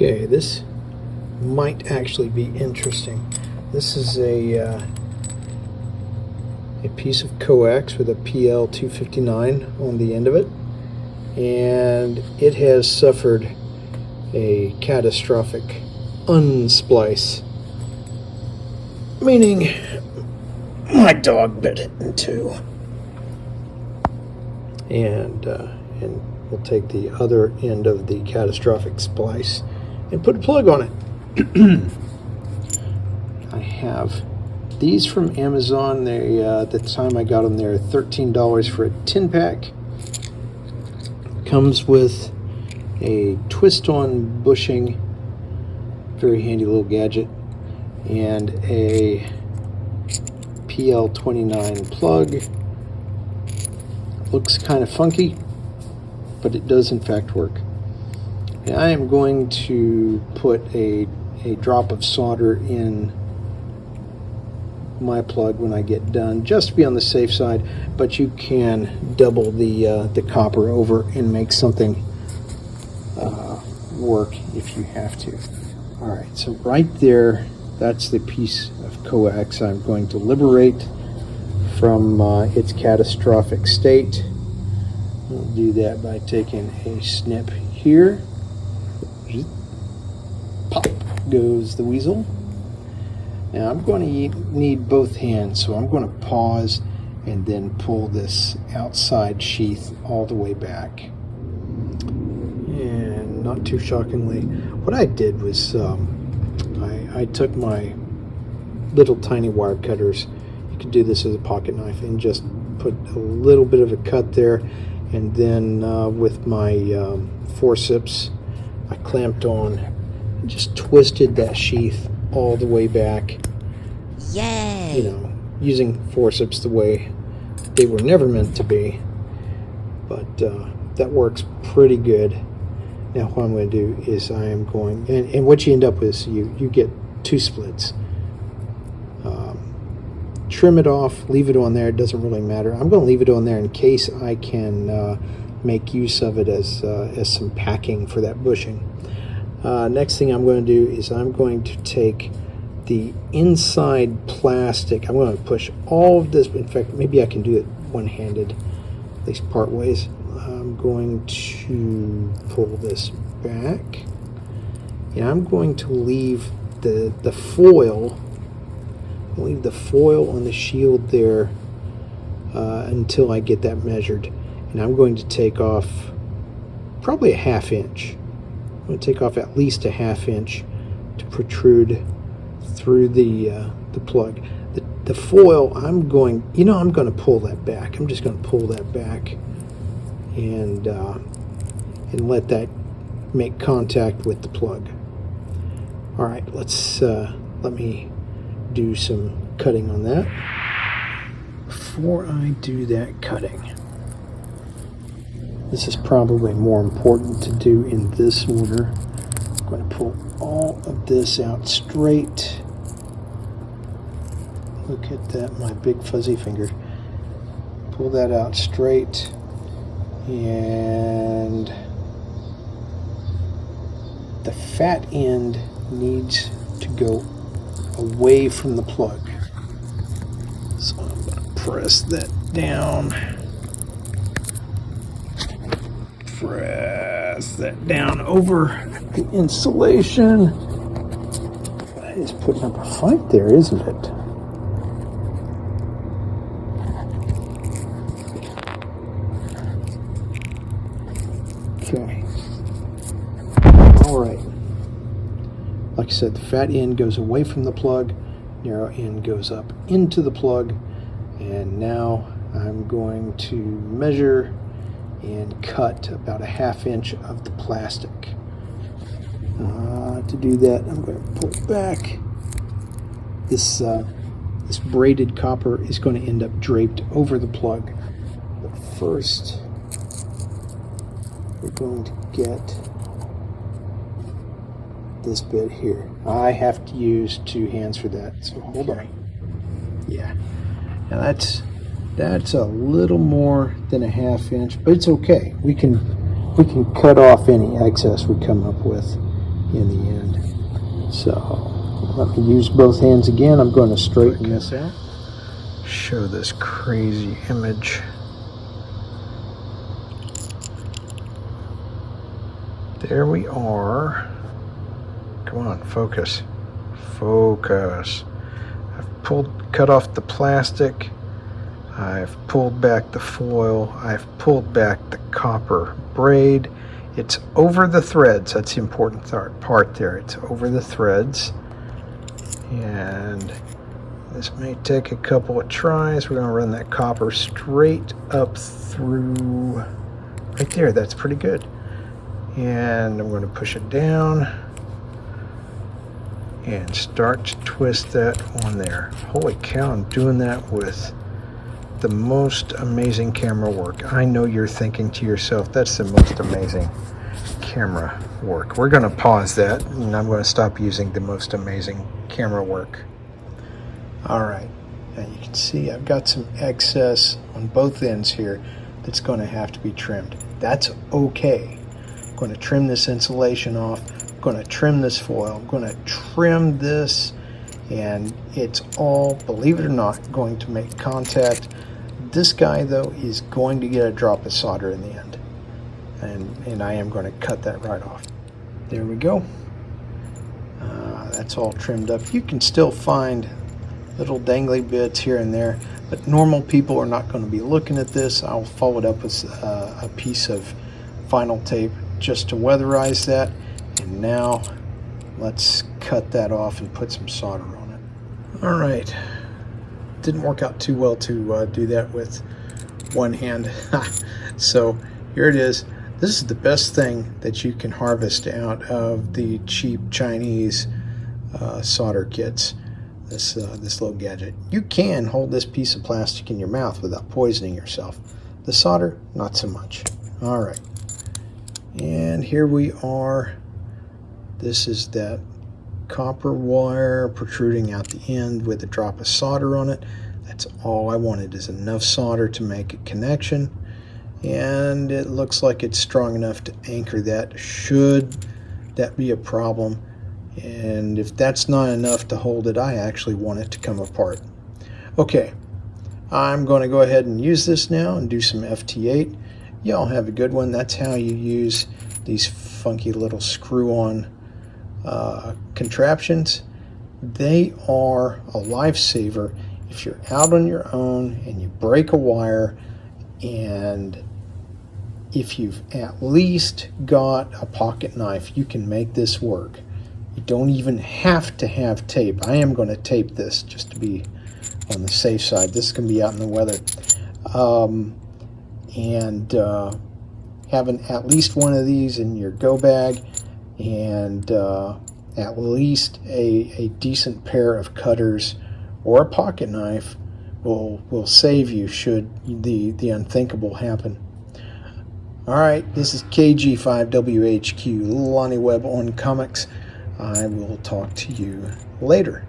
Okay, this might actually be interesting. This is a piece of coax with a PL259 on the end of it, and it has suffered a catastrophic unsplice, meaning my dog bit it in two. And we'll take the other end of the catastrophic splice and put a plug on it. I have these from Amazon. They at the time I got them, they're $13 for a 10-pack. Comes with a twist-on bushing, very handy little gadget, and a PL29 plug. Looks kind of funky, but it does in fact work. And I am going to put a drop of solder in my plug when I get done, just to be on the safe side, but you can double the copper over and make something work if you have to. Alright, so right there, that's the piece of coax I'm going to liberate from its catastrophic state. We'll do that by taking a snip here. Pop goes the weasel. Now I'm going to need both hands, so I'm going to pause and then pull this outside sheath all the way back. And not too shockingly, what I did was I took my little tiny wire cutters. You can do this as a pocket knife and just put a little bit of a cut there, and then with my forceps I clamped on and just twisted that sheath all the way back. Yay! You know, using forceps the way they were never meant to be, but that works pretty good. Now what I'm going to do is I am going, and what you end up with is you get two splits. Trim it off, leave it on there, it doesn't really matter. I'm going to leave it on there in case I can make use of it as some packing for that bushing. Next thing I'm going to do is I'm going to take the inside plastic. I'm going to push all of this. In fact, maybe I can do it one-handed, at least part ways. I'm going to pull this back, and I'm going to leave the foil. Leave the foil on the shield there until I get that measured, and I'm going to take off probably a ½ inch. I'm going to take off at least a ½ inch to protrude through the plug. The foil, I'm going to pull that back. I'm just going to pull that back and let that make contact with the plug. All right, let me do some cutting on that. Before I do that cutting, this is probably more important to do in this order. I'm going to pull all of this out straight. Look at that, my big fuzzy finger. Pull that out straight, and the fat end needs to go away from the plug. So I'm going to press that down. Press that down over the insulation. That is putting up a fight there, isn't it? Okay. All right. Like I said, the fat end goes away from the plug, narrow end goes up into the plug, and now I'm going to measure and cut about a ½ inch of the plastic. To do that, I'm going to pull back. This braided copper is going to end up draped over the plug. But first, we're going to get this bit here. I have to use two hands for that, so hold on. Yeah, now that's a little more than a ½ inch, but it's okay. We can cut off any excess we come up with. in the end. So let me use both hands again. I'm going to straighten this out. Show this crazy image. There we are. Come on, focus. Focus. I've cut off the plastic. I've pulled back the foil. I've pulled back the copper braid. It's over the threads. That's the important part there. It's over the threads. And this may take a couple of tries. We're going to run that copper straight up through right there. That's pretty good. And I'm going to push it down and start to twist that on there. Holy cow, I'm doing that with the most amazing camera work. I know you're thinking to yourself, that's the most amazing camera work. We're going to pause that, and I'm going to stop using the most amazing camera work. Alright, now you can see I've got some excess on both ends here that's going to have to be trimmed. That's okay. I'm going to trim this insulation off. I'm going to trim this foil. I'm going to trim this, and it's all, believe it or not, going to make contact. This guy, though, is going to get a drop of solder in the end. And I am going to cut that right off. There we go. That's all trimmed up. You can still find little dangly bits here and there, but normal people are not going to be looking at this. I'll follow it up with a piece of vinyl tape just to weatherize that. And now let's cut that off and put some solder on it. All right. Didn't work out too well to do that with one hand. So here it is. This is the best thing that you can harvest out of the cheap Chinese solder kits. This little gadget. You can hold this piece of plastic in your mouth without poisoning yourself. The solder, not so much. All right. And here we are. This is that copper wire protruding out the end with a drop of solder on it. That's all I wanted, is enough solder to make a connection. And it looks like it's strong enough to anchor that. Should that be a problem, and if that's not enough to hold it, I actually want it to come apart. Okay, I'm going to go ahead and use this now and do some FT8. Y'all have a good one. That's how you use these funky little screw-on contraptions. They are a lifesaver if you're out on your own and you break a wire, and if you've at least got a pocket knife, you can make this work. You don't even have to have tape. I am going to tape this just to be on the safe side. This can be out in the weather. Having at least one of these in your go bag, and at least a decent pair of cutters or a pocket knife will save you should the unthinkable happen. Alright, this is KG5WHQ, Lonnie Webb on Comics. I will talk to you later.